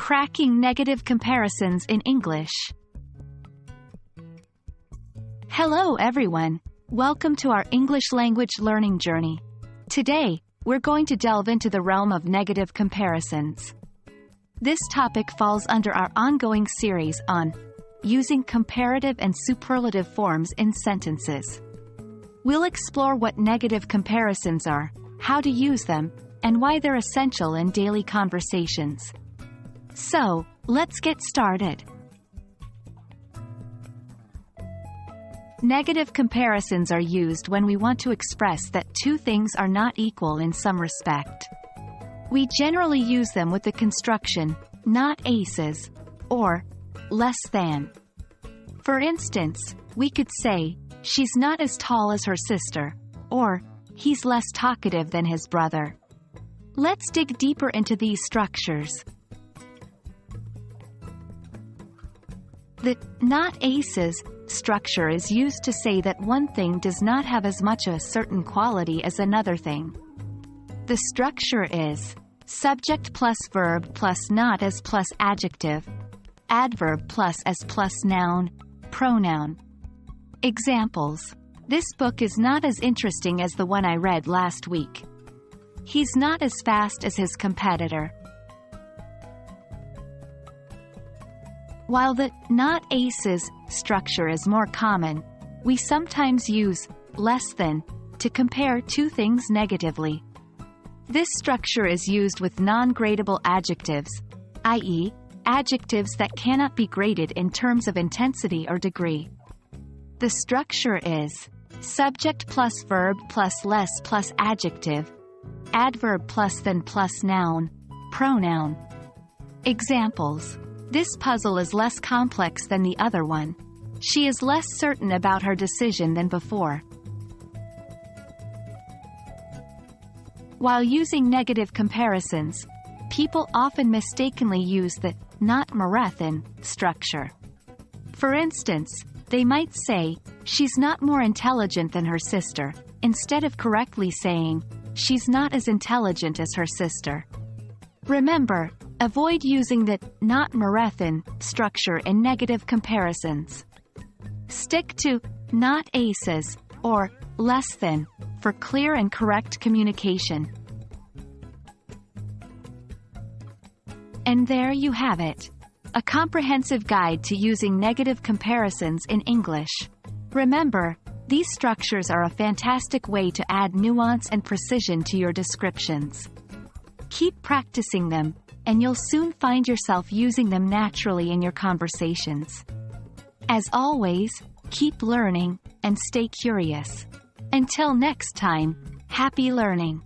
Cracking negative comparisons in English. Hello everyone. Welcome to our English language learning journey. Today, we're going to delve into the realm of negative comparisons. This topic falls under our ongoing series on using comparative and superlative forms in sentences. We'll explore what negative comparisons are, how to use them, and why they're essential in daily conversations. So, let's get started. Negative comparisons are used when we want to express that two things are not equal in some respect. We generally use them with the construction, not aces, or less than. For instance, we could say, she's not as tall as her sister, or he's less talkative than his brother. Let's dig deeper into these structures. The not aces structure is used to say that one thing does not have as much of a certain quality as another thing. The structure is subject plus verb plus not as plus adjective, adverb plus as plus noun, pronoun. Examples: this book is not as interesting as the one I read last week. He's not as fast as his competitor. While the not aces structure is more common, we sometimes use less than to compare two things negatively. This structure is used with non-gradable adjectives, i.e., adjectives that cannot be graded in terms of intensity or degree. The structure is subject plus verb plus less plus adjective, adverb plus than plus noun, pronoun. Examples: this puzzle is less complex than the other one. She is less certain about her decision than before. While using negative comparisons, people often mistakenly use the not marathon structure. For instance, they might say, she's not more intelligent than her sister, instead of correctly saying, she's not as intelligent as her sister. Remember, avoid using the not marathon structure in negative comparisons. Stick to not aces or less than for clear and correct communication. And there you have it. A comprehensive guide to using negative comparisons in English. Remember, these structures are a fantastic way to add nuance and precision to your descriptions. Keep practicing them, and you'll soon find yourself using them naturally in your conversations. As always, keep learning and stay curious. Until next time, happy learning!